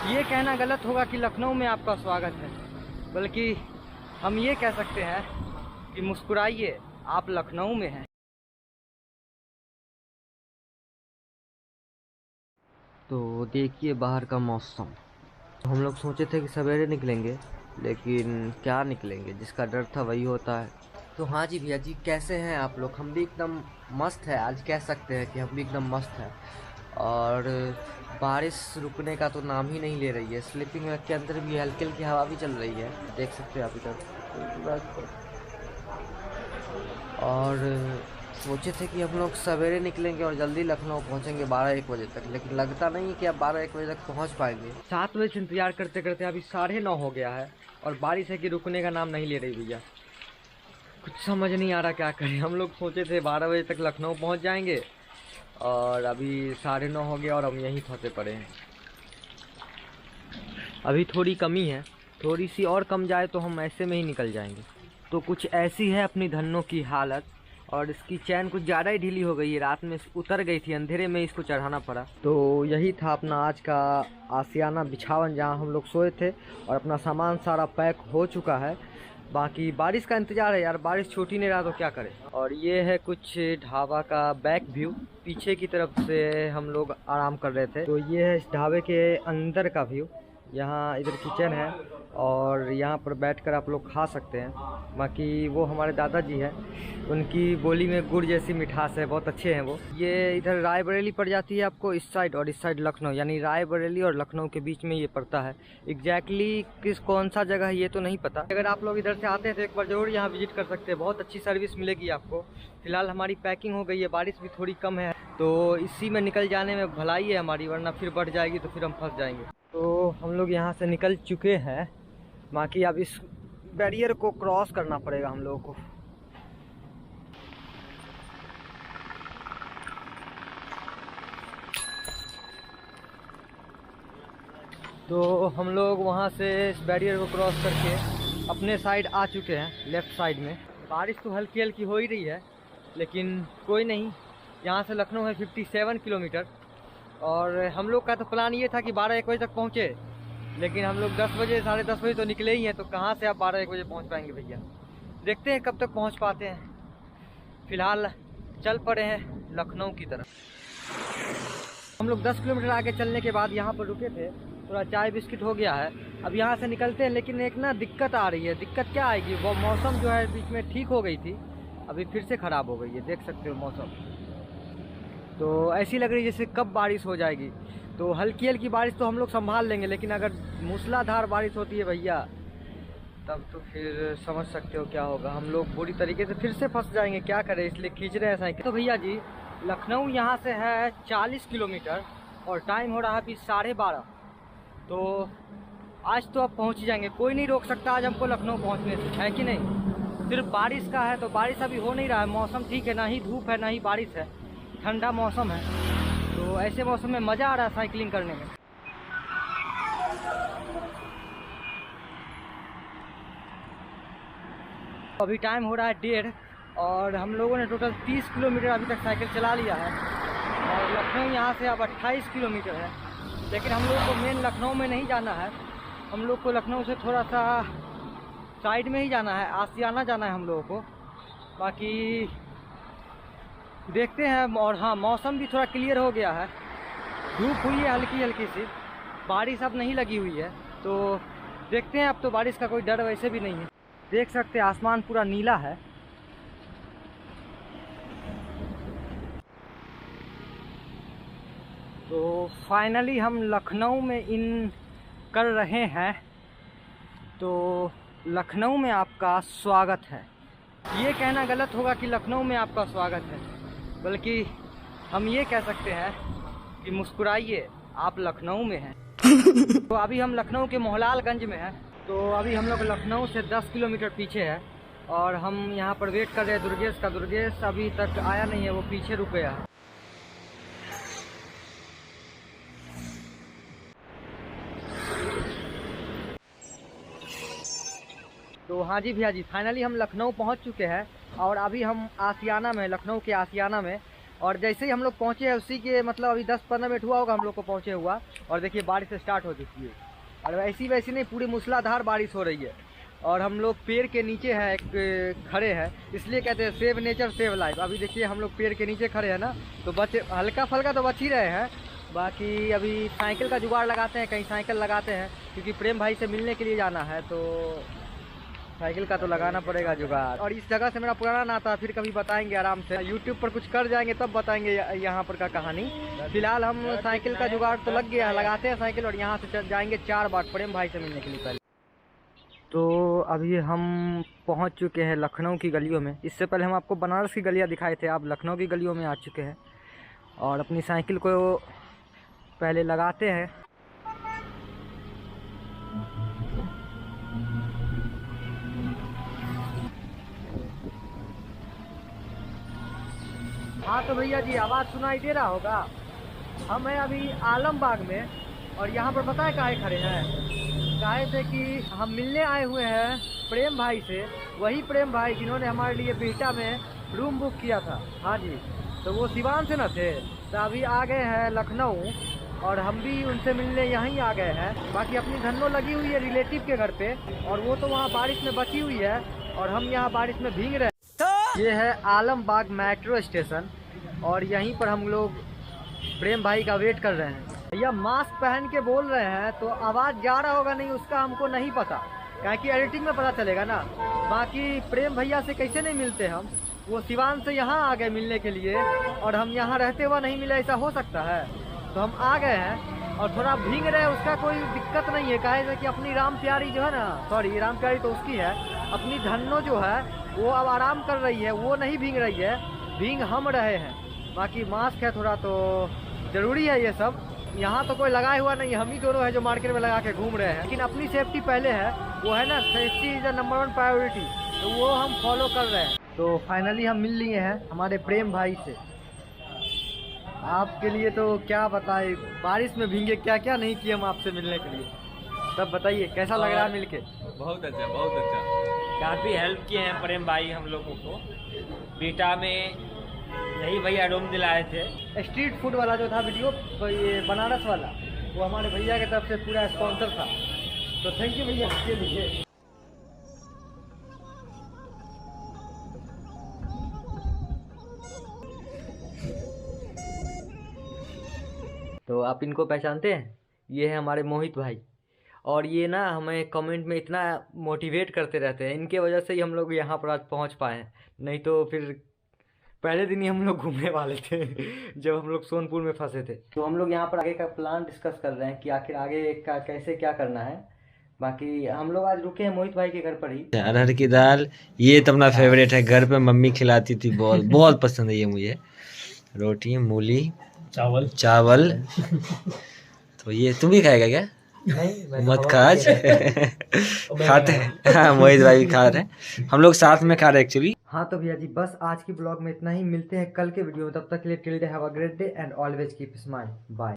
ये कहना गलत होगा कि लखनऊ में आपका स्वागत है, बल्कि हम ये कह सकते हैं कि मुस्कुराइए, आप लखनऊ में हैं। तो देखिए बाहर का मौसम। हम लोग सोचे थे कि सवेरे निकलेंगे, लेकिन क्या निकलेंगे, जिसका डर था वही होता है। तो हाँ जी भैया जी, कैसे हैं आप लोग? हम भी एकदम मस्त है, आज कह सकते हैं कि हम भी एकदम मस्त हैं। और बारिश रुकने का तो नाम ही नहीं ले रही है। स्लीपिंग बैग के अंदर भी हल्की हल्की हवा भी चल रही है, देख सकते हैं आप इधर। और सोचे थे कि हम लोग सवेरे निकलेंगे और जल्दी लखनऊ पहुंचेंगे 12-1 बजे तक, लेकिन लगता नहीं है कि अब 12-1 बजे तक पहुंच पाएंगे। 7 बजे से इंतजार करते करते अभी 9:30 हो गया है और बारिश है कि रुकने का नाम नहीं ले रही भैया। कुछ समझ नहीं आ रहा क्या करें। हम लोग सोचे थे 12 बजे तक लखनऊ पहुंच जाएंगे और अभी 9:30 हो गया और हम यहीं फंसे पड़े हैं। अभी थोड़ी कमी है, थोड़ी सी और कम जाए तो हम ऐसे में ही निकल जाएंगे। तो कुछ ऐसी है अपनी धन्नों की हालत, और इसकी चैन कुछ ज़्यादा ही ढीली हो गई है। रात में उतर गई थी, अंधेरे में इसको चढ़ाना पड़ा। तो यही था अपना आज का आशियाना बिछावन, जहाँ हम लोग सोए थे, और अपना सामान सारा पैक हो चुका है। बाकी बारिश का इंतज़ार है यार, बारिश छूट ही नहीं रहा तो क्या करें। और ये है कुछ ढाबा का बैक व्यू, पीछे की तरफ से हम लोग आराम कर रहे थे। तो ये है इस ढाबे के अंदर का व्यू। यहाँ इधर किचन है और यहाँ पर बैठकर आप लोग खा सकते हैं। बाकी वो हमारे दादाजी हैं, उनकी बोली में गुड़ जैसी मिठास है, बहुत अच्छे हैं वो। ये इधर रायबरेली पड़ जाती है आपको इस साइड, और इस साइड लखनऊ, यानी रायबरेली और लखनऊ के बीच में ये पड़ता है। एग्जैक्टली कौन सा जगह है ये तो नहीं पता। अगर आप लोग इधर से आते हैं तो एक बार ज़रूर यहाँ विजिट कर सकते हैं, बहुत अच्छी सर्विस मिलेगी आपको। फिलहाल हमारी पैकिंग हो गई है, बारिश भी थोड़ी कम है, तो इसी में निकल जाने में भलाई है हमारी, वरना फिर बढ़ जाएगी तो फिर हम फंस जाएंगे। तो हम लोग यहाँ से निकल चुके हैं, बाकी अब इस बैरियर को क्रॉस करना पड़ेगा हम लोगों को। तो हम लोग वहाँ से इस बैरियर को क्रॉस करके अपने साइड आ चुके हैं, लेफ़्ट साइड में। बारिश तो हल्की हल्की हो ही रही है, लेकिन कोई नहीं। यहाँ से लखनऊ है 57 किलोमीटर, और हम लोग का तो प्लान ये था कि 12-1 बजे तक पहुँचे, लेकिन हम लोग 10 बजे 10:30 बजे तो निकले ही हैं, तो कहाँ से आप 12-1 बजे पहुँच पाएंगे भैया। देखते हैं कब तक पहुँच पाते हैं। फ़िलहाल चल पड़े हैं लखनऊ की तरफ। हम लोग 10 किलोमीटर आगे चलने के बाद यहाँ पर रुके थे, थोड़ा चाय बिस्किट हो गया है। अब यहाँ से निकलते हैं, लेकिन एक ना दिक्कत आ रही है। दिक्कत क्या आएगी, वो मौसम जो है बीच में ठीक हो गई थी, अभी फिर से ख़राब हो गई है, देख सकते हो मौसम। तो ऐसी लग रही है जैसे कब बारिश हो जाएगी। तो हल्की हल्की बारिश तो हम लोग संभाल लेंगे, लेकिन अगर मूसलाधार बारिश होती है भैया, तब तो फिर समझ सकते हो क्या होगा। हम लोग बुरी तरीके से फिर से फंस जाएंगे, क्या करें, इसलिए खींच रहे हैं साइकिल। तो भैया जी, लखनऊ यहाँ से है 40 किलोमीटर और टाइम हो रहा है अभी 12:30। तो आज तो अब पहुँच ही जाएंगे, कोई नहीं रोक सकता आज हमको लखनऊ पहुँचने से, है कि नहीं। सिर्फ बारिश का है, तो बारिश अभी हो नहीं रहा है, मौसम ठीक है, ना ही धूप है ना ही बारिश है, ठंडा मौसम है। तो ऐसे मौसम में मज़ा आ रहा है साइकिलिंग करने में। अभी टाइम हो रहा है 1:30 और हम लोगों ने टोटल 30 किलोमीटर अभी तक साइकिल चला लिया है, और लखनऊ यहाँ से अब 28 किलोमीटर है। लेकिन हम लोग को मेन लखनऊ में नहीं जाना है, हम लोग को लखनऊ से थोड़ा सा साइड में ही जाना है, आशियाना जाना है हम लोगों को। बाकी देखते हैं। और हाँ, मौसम भी थोड़ा क्लियर हो गया है, धूप हुई है हल्की हल्की सी, बारिश अब नहीं लगी हुई है, तो देखते हैं। अब तो बारिश का कोई डर वैसे भी नहीं है, देख सकते हैं आसमान पूरा नीला है। तो फाइनली हम लखनऊ में इन कर रहे हैं। तो लखनऊ में आपका स्वागत है। ये कहना गलत होगा कि लखनऊ में आपका स्वागत है, बल्कि हम ये कह सकते हैं कि मुस्कुराइए, आप लखनऊ में हैं। तो अभी हम लखनऊ के मोहलालगंज में हैं। तो अभी हम लोग लखनऊ से 10 किलोमीटर पीछे है, और हम यहाँ पर वेट कर रहे हैं दुर्गेश का। दुर्गेश अभी तक आया नहीं है, वो पीछे रुक गया है। तो हाँ जी भैया जी, फाइनली हम लखनऊ पहुँच चुके हैं, और अभी हम आशियाना में, लखनऊ के आशियाना में और जैसे ही हम लोग पहुँचे हैं उसी के मतलब अभी 10-15 मिनट हुआ होगा हम लोग को पहुँचे हुआ, और देखिए बारिश स्टार्ट हो चुकी है। और वैसी नहीं, पूरी मूसलाधार बारिश हो रही है। और हम लोग पेड़ के नीचे हैं, एक खड़े हैं, इसलिए कहते हैं सेव नेचर सेव लाइफ। अभी देखिए हम लोग पेड़ के नीचे खड़े हैं ना, तो बच हल्का फल्का तो बच ही रहे हैं। बाकी अभी साइकिल का जुगाड़ लगाते हैं, कहीं साइकिल लगाते हैं, क्योंकि प्रेम भाई से मिलने के लिए जाना है, तो साइकिल का तो लगाना पड़ेगा जुगाड़। और इस जगह से मेरा पुराना नाता, फिर कभी बताएंगे आराम से, यूट्यूब पर कुछ कर जाएंगे तब बताएंगे यहाँ पर का कहानी। फिलहाल हम साइकिल का जुगाड़ तो लग गया, लगाते हैं साइकिल, और यहाँ से जाएंगे 4 बार प्रेम भाई से मिलने के लिए पहले। तो अभी हम पहुँच चुके हैं लखनऊ की गलियों में। इससे पहले हम आपको बनारस की गलियाँ दिखाए थे, आप लखनऊ की गलियों में आ चुके हैं। और अपनी साइकिल को पहले लगाते हैं। हाँ तो भैया जी आवाज़ सुनाई दे रहा होगा। हम हैं अभी आलमबाग में, और यहाँ पर पता है काहे खड़े हैं? काहे थे कि हम मिलने आए हुए हैं प्रेम भाई से, वही प्रेम भाई जिन्होंने हमारे लिए बिहटा में रूम बुक किया था। हाँ जी, तो वो सिवान से न थे, तो अभी आ गए हैं लखनऊ, और हम भी उनसे मिलने यहीं आ गए हैं। बाकी अपनी धन्नो लगी हुई है रिलेटिव के घर पे, और वो तो वहाँ बारिश में बची हुई है, और हम यहाँ बारिश में भीग रहे हैं। ये है आलमबाग मेट्रो स्टेशन, और यहीं पर हम लोग प्रेम भाई का वेट कर रहे हैं। भैया मास्क पहन के बोल रहे हैं, तो आवाज़ जा रहा होगा नहीं उसका हमको नहीं पता, क्या कि एडिटिंग में पता चलेगा ना। बाकी प्रेम भैया से कैसे नहीं मिलते हम, वो सिवान से यहाँ आ गए मिलने के लिए, और हम यहाँ रहते हुए नहीं मिले, ऐसा हो सकता है? तो हम आ गए हैं और थोड़ा भीग रहे हैं, उसका कोई दिक्कत नहीं है। काहे कि अपनी राम प्यारी जो है ना, सॉरी राम प्यारी तो उसकी है, अपनी धन्नो जो है वो अब आराम कर रही है, वो नहीं भीग रही है, भीग हम रहे हैं। बाकी मास्क है थोड़ा तो ज़रूरी है ये सब। यहाँ तो कोई लगाए हुआ नहीं है, हम ही दोनों है जो मार्केट में लगा के घूम रहे हैं। लेकिन अपनी सेफ्टी पहले है, वो है ना, safety is the number 1 priority, तो वो हम फॉलो कर रहे हैं। तो फाइनली हम मिल लिए हैं हमारे प्रेम भाई से। आपके लिए तो क्या बताएं, बारिश में भीगे, क्या क्या नहीं किए हम आपसे मिलने के लिए, तब बताइए कैसा लग रहा है मिलके? बहुत अच्छा, बहुत अच्छा। काफ़ी हेल्प किए हैं प्रेम भाई हम लोगों को। बीटा में यही भैया रूम दिलाए थे। स्ट्रीट फूड वाला जो था वीडियो, ये बनारस वाला, वो हमारे भैया की तरफ से पूरा स्पॉन्सर था, तो थैंक यू भैया इसके लिए। तो आप इनको पहचानते हैं? ये है हमारे मोहित भाई, और ये ना हमें कमेंट में इतना मोटिवेट करते रहते हैं, इनके वजह से ही हम लोग यहाँ पर आज पहुँच पाए हैं, नहीं तो फिर पहले दिन ही हम लोग घूमने वाले थे जब हम लोग सोनपुर में फंसे थे। तो हम लोग यहाँ पर आगे का प्लान डिस्कस कर रहे हैं कि आखिर आगे का कैसे क्या करना है। बाकी हम लोग आज रुके हैं मोहित भाई के घर पर ही। अरहर की दाल ये तो अपना फेवरेट है, घर पे मम्मी खिलाती थी, बहुत बहुत पसंद है ये मुझे। रोटी, मूली, चावल तो ये तुम भी खाएगा क्या? नहीं मत खा आज खाते हैं। हाँ मोहित भाई भी खा रहे हैं, हम लोग साथ में खा रहे हैं एक्चुअली। हाँ तो भैया जी बस आज की ब्लॉग में इतना ही, मिलते हैं कल के वीडियो में, तब तक के लिए till then have a great day and always keep smile, bye.